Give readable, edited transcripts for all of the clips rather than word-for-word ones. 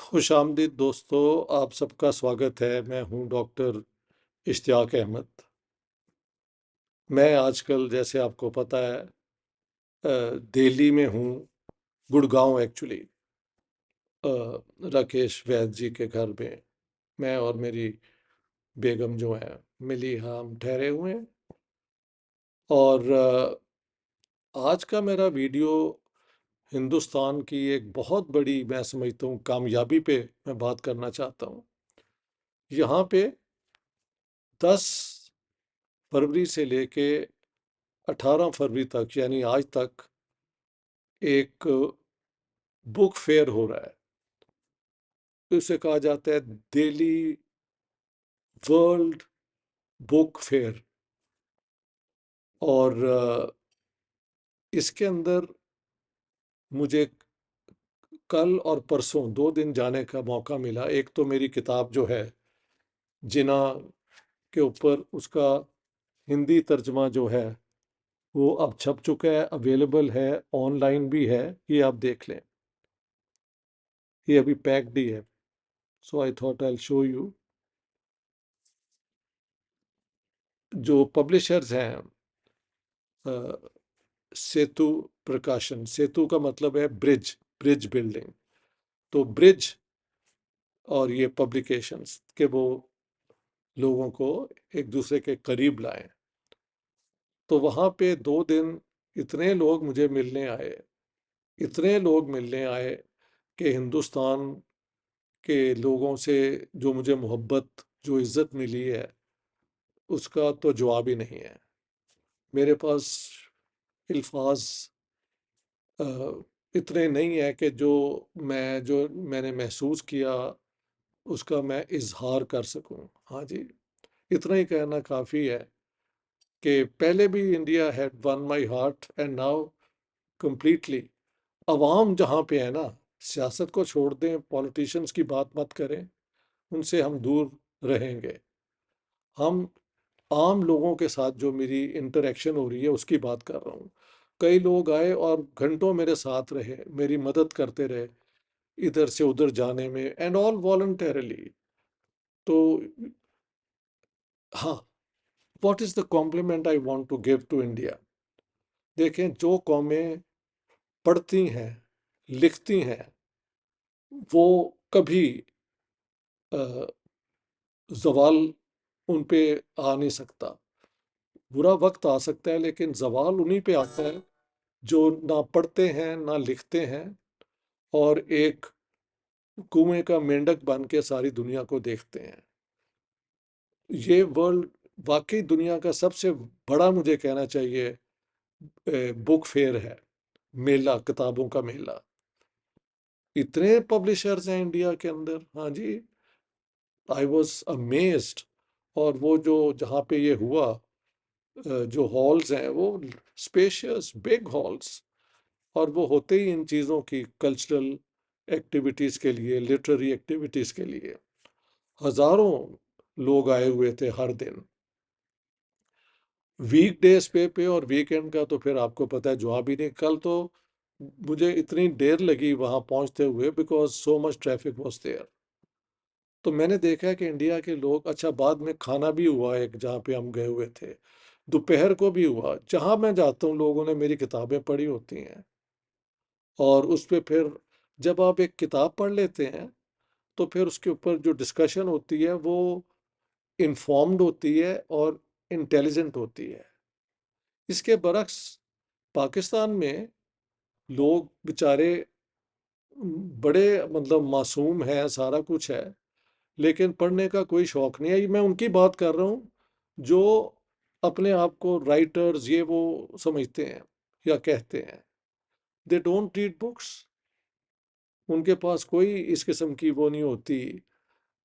खुशामदीद दोस्तों, आप सबका स्वागत है। मैं हूं डॉक्टर इश्तियाक अहमद। मैं आजकल, जैसे आपको पता है, दिल्ली में हूं, गुड़गांव एक्चुअली, राकेश वैद जी के घर में। मैं और मेरी बेगम जो है मिली, हम ठहरे हुए हैं। और आज का मेरा वीडियो हिंदुस्तान की एक बहुत बड़ी, मैं समझता हूँ, कामयाबी पे मैं बात करना चाहता हूँ। यहाँ पे 10 फरवरी से लेके 18 फरवरी तक, यानी आज तक, एक बुक फेयर हो रहा है। उसे कहा जाता है दिल्ली वर्ल्ड बुक फेयर। और इसके अंदर मुझे कल और परसों 2 दिन जाने का मौका मिला। एक तो मेरी किताब जो है जिना के ऊपर, उसका हिंदी तर्जमा जो है वो अब छप चुका है, अवेलेबल है, ऑनलाइन भी है। ये आप देख लें, ये अभी पैक्ड ही है। So I thought I show you. जो पब्लिशर्स हैं, सेतु प्रकाशन। सेतु का मतलब है ब्रिज, ब्रिज बिल्डिंग। तो ब्रिज और ये पब्लिकेशंस के वो लोगों को एक दूसरे के करीब लाएं। तो वहाँ पे 2 दिन इतने लोग मुझे मिलने आए, इतने लोग मिलने आए कि हिंदुस्तान के लोगों से जो मुझे मोहब्बत, जो इज़्ज़त मिली है, उसका तो जवाब ही नहीं है। मेरे पास अल्फाज इतने नहीं है कि जो मैंने महसूस किया उसका मैं इजहार कर सकूं। हाँ जी, इतना ही कहना काफ़ी है कि पहले भी India had one my heart and now completely. अवाम जहाँ पे है ना, सियासत को छोड़ दें, पॉलिटिशियंस की बात मत करें, उनसे हम दूर रहेंगे। हम आम लोगों के साथ जो मेरी इंटरेक्शन हो रही है उसकी बात कर रहा हूँ। कई लोग आए और घंटों मेरे साथ रहे, मेरी मदद करते रहे इधर से उधर जाने में, एंड ऑल वॉलंटरली। तो हाँ, what is the compliment I want to give to India. देखें, जो कौमें पढ़ती हैं, लिखती हैं, वो कभी जवाल उन पे आ नहीं सकता। बुरा वक्त आ सकता है लेकिन जवाल उन्हीं पे आता है जो ना पढ़ते हैं ना लिखते हैं, और एक कुएं का मेंढक बन के सारी दुनिया को देखते हैं। ये वर्ल्ड वाकई दुनिया का सबसे बड़ा, मुझे कहना चाहिए, बुक फेयर है, मेला, किताबों का मेला। इतने पब्लिशर्स हैं इंडिया के अंदर। हाँ जी, आई वॉज अमेज्ड। और वो जो जहाँ पे ये हुआ, जो हॉल्स हैं वो स्पेशियस बिग हॉल्स, और वो होते ही इन चीज़ों की कल्चरल एक्टिविटीज़ के लिए, लिटरेरी एक्टिविटीज़ के लिए। हजारों लोग आए हुए थे हर दिन, वीक डेज पे और वीकेंड का तो फिर आपको पता है जवाब ही नहीं। कल तो मुझे इतनी देर लगी वहाँ पहुँचते हुए, because so much traffic was there. तो मैंने देखा कि इंडिया के लोग, अच्छा, बाद में खाना भी हुआ एक जहाँ पे हम गए हुए थे, दोपहर को भी हुआ। जहाँ मैं जाता हूँ लोगों ने मेरी किताबें पढ़ी होती हैं, और उस पे फिर जब आप एक किताब पढ़ लेते हैं तो फिर उसके ऊपर जो डिस्कशन होती है वो इन्फॉर्म्ड होती है और इंटेलिजेंट होती है। इसके बरक्स पाकिस्तान में लोग बेचारे बड़े, मतलब, मासूम हैं, सारा कुछ है, लेकिन पढ़ने का कोई शौक नहीं है। ये मैं उनकी बात कर रहा हूँ जो अपने आप को राइटर्स ये वो समझते हैं या कहते हैं। They don't read books. उनके पास कोई इस किस्म की वो नहीं होती।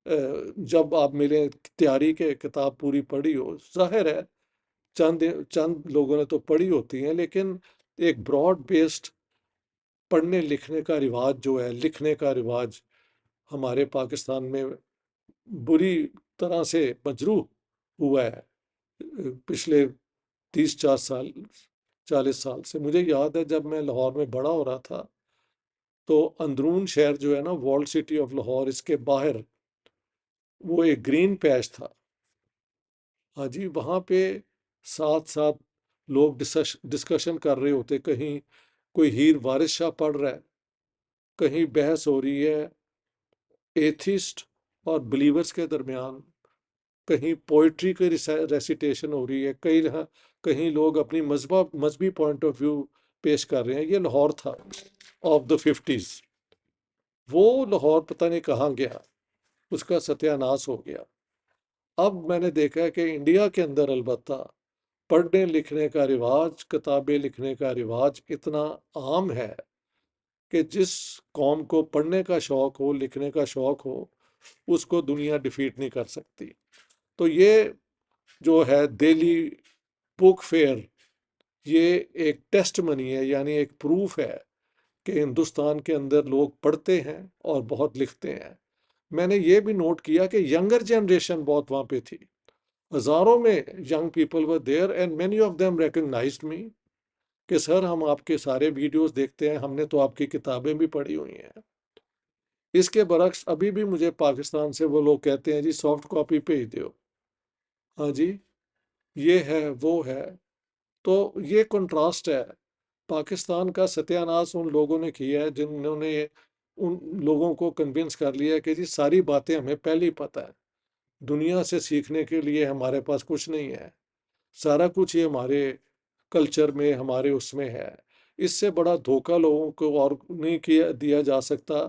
जब आप मिले, तैयारी के किताब पूरी पढ़ी हो, जाहिर है चंद चंद लोगों ने तो पढ़ी होती हैं, लेकिन एक ब्रॉड बेस्ड पढ़ने लिखने का रिवाज जो है, लिखने का रिवाज हमारे पाकिस्तान में बुरी तरह से मजरूह हुआ है पिछले 30-40 साल से। मुझे याद है जब मैं लाहौर में बड़ा हो रहा था, तो अंदरून शहर जो है ना, वॉल्ड सिटी ऑफ लाहौर, इसके बाहर वो एक ग्रीन पैच था। हाँ जी, वहाँ पे साथ साथ लोग डिस्कशन कर रहे होते, कहीं कोई हीर वारिस शाह पढ़ रहा है, कहीं बहस हो रही है एथिस्ट और बिलीवर्स के दरमियान, कहीं पोइट्री की रेसिटेशन हो रही है, कहीं लोग अपनी मजहबी पॉइंट ऑफ व्यू पेश कर रहे हैं। ये लाहौर था ऑफ द 50s। वो लाहौर पता नहीं कहाँ गया, उसका सत्यानाश हो गया। अब मैंने देखा है कि इंडिया के अंदर अलबत्ता पढ़ने लिखने का रिवाज, किताबें लिखने का रिवाज इतना आम है कि जिस कौम को पढ़ने का शौक हो, लिखने का शौक हो, उसको दुनिया डिफीट नहीं कर सकती। तो ये जो है दिल्ली बुक फेयर, ये एक टेस्ट मनी है, यानी एक प्रूफ है कि हिंदुस्तान के अंदर लोग पढ़ते हैं और बहुत लिखते हैं। मैंने ये भी नोट किया कि यंगर जनरेशन बहुत वहाँ पे थी, हजारों में young people were there and many of them recognised me कि सर हम आपके सारे वीडियोस देखते हैं, हमने तो आपकी किताबें भी पढ़ी हुई हैं। इसके बरक्स अभी भी मुझे पाकिस्तान से वो लोग कहते हैं जी सॉफ्ट कॉपी भेज दो। हाँ जी, ये है वो है। तो ये कंट्रास्ट है। पाकिस्तान का सत्यानाश उन लोगों ने किया है जिन्होंने उन लोगों को कन्विंस कर लिया कि जी सारी बातें हमें पहले ही पता है, दुनिया से सीखने के लिए हमारे पास कुछ नहीं है, सारा कुछ ये हमारे कल्चर में, हमारे उसमें है। इससे बड़ा धोखा लोगों को और नहीं किया दिया जा सकता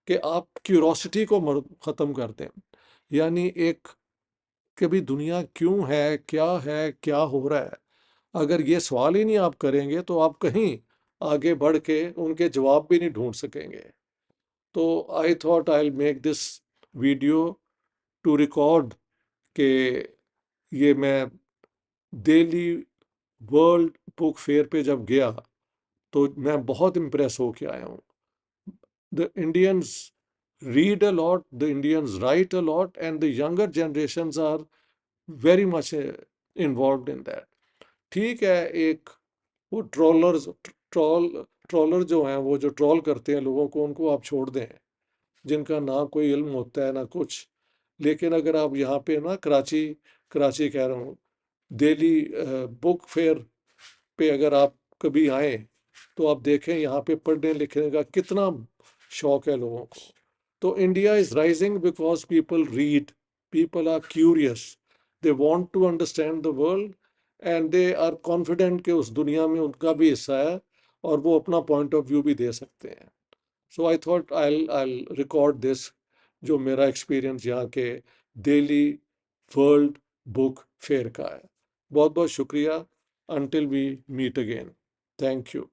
कि आप क्यूरोसिटी को ख़त्म कर दें। यानी एक कि भी दुनिया क्यों है, क्या हो रहा है, अगर ये सवाल ही नहीं आप करेंगे तो आप कहीं आगे बढ़ के उनके जवाब भी नहीं ढूंढ सकेंगे। तो I thought I will make this video to record कि ये मैं दिल्ली वर्ल्ड बुक फेयर पे जब गया तो मैं बहुत इम्प्रेस होके आया हूँ। The Indians read a lot, the Indians write a lot, and the younger generations are very much involved in that. ठीक है, एक वो ट्रॉलर जो हैं, वो जो ट्रॉल करते हैं लोगों को, उनको आप छोड़ दें, जिनका ना कोई इल्म होता है ना कुछ। लेकिन अगर आप यहाँ पे ना कराची कराची कह रहा हूँ, दिल्ली बुक फेयर पे अगर आप कभी आए तो आप देखें यहाँ पे पढ़ने लिखने का कितना शौक है लोगों को। तो India is rising because people read, people are curious, they want to understand the world and they are confident कि उस दुनिया में उनका भी हिस्सा है और वो अपना पॉइंट ऑफ व्यू भी दे सकते हैं। So I thought I record this, जो मेरा एक्सपीरियंस यहाँ के दिल्ली वर्ल्ड बुक फेयर का है। बहुत बहुत शुक्रिया। Until we meet again, thank you.